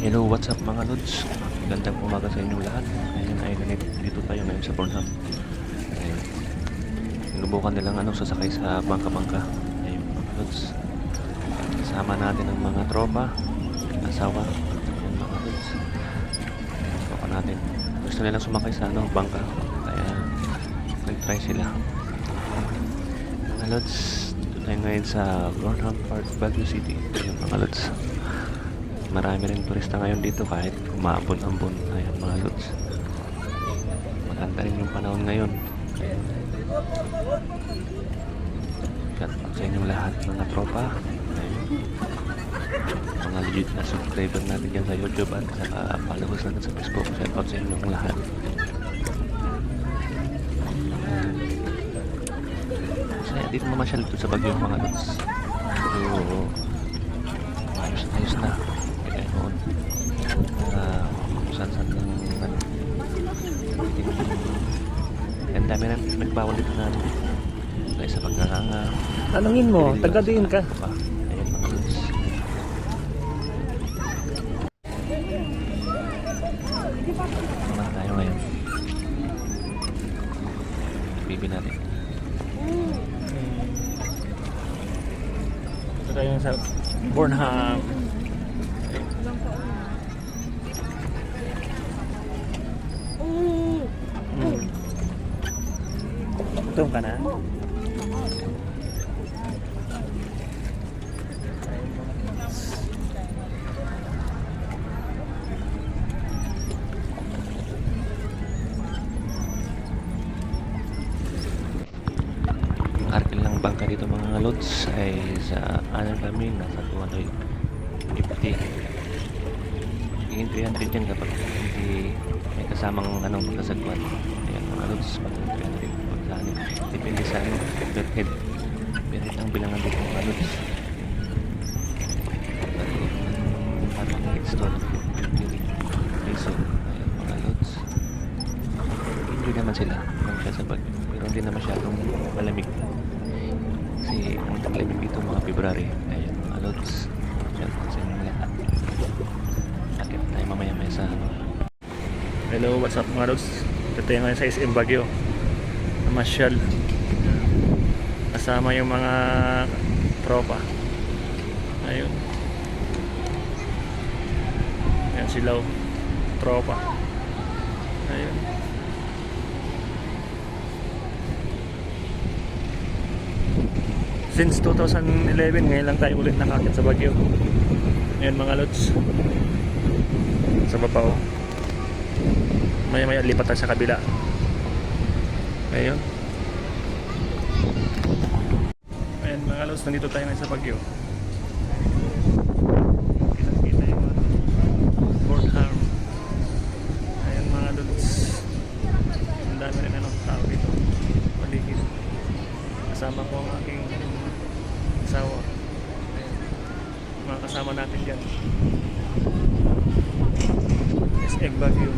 Hello, what's up mga lods? Gandang umaga sa inyong lahat. Ayun, ay dito tayo ngayon sa Bornham. Ayun, sinubukan nilang sasakay sa bangka-bangka. Ayun mga lods. Kasama natin ang mga tropa, asawa. Ayun mga lods. Tropa natin. Gusto nilang sumakay sa bangka. Kaya nag-try sila. Mga lods, dito tayo ngayon sa Bornham Park, Baguio City. Ayun mga lods. Marami rin turista ngayon dito kahit umaambon-ambon. Ayan mga lods. Maganda rin yung panahon ngayon. Shout out sa inyong lahat mga tropa. Ayan. Mga legit na subscriber natin dyan sa YouTube at sa followers natin sa Facebook. Shout out sa inyong lahat. Masaya dito mamasyal dito sa Baguio mga lods. So ayos na. Noon saan ng ang dami na nagbawal dito na dahil sa pagkakanga. Tanungin mo, taga din ka. Ayun mga lods. Naman tayo ngayon. Bibi natin. Ito tayo sa Bornham. Gutom ka na? Ang arkil ng bangka dito mga lods ay sa kami nasa 250. Hingin 300 yan kapag hindi may kasamang magkasagwan. Ayan mga lods, pag 300 depende sa per head. Pero ang bilangan dito mga lods. Parang heads doon 50 peso. Ayan mga lods. Enjoy naman sila kung siya sa Baguio. Pero hindi na masyadong malamig. Kasi ang taglamig dito mga February. Ayan mga lods. Shout out sa inyong lahat. Akit tayo mamaya-maya sa Hello, what's up mga lods? Ito tayo ngayon sa SM Baguio. Namasyal. Kasama yung mga tropa. Ayun. Ayan sila oh. Tropa. Ayun. Since 2011 ngayon lang tayo ulit nakakit sa Baguio. Ayan mga lods. Sa baba oh. Maya-maya lipat tayo sa kabila. Ayun. Ayan mga lods, nandito tayo ngayon sa Baguio. Kita-kita yung Bornham. Ayan mga lods. Ang dami rin tao dito. Paligid. Kasama ko ang aking asawa. Ayan. Mga kasama natin dyan. SM Baguio.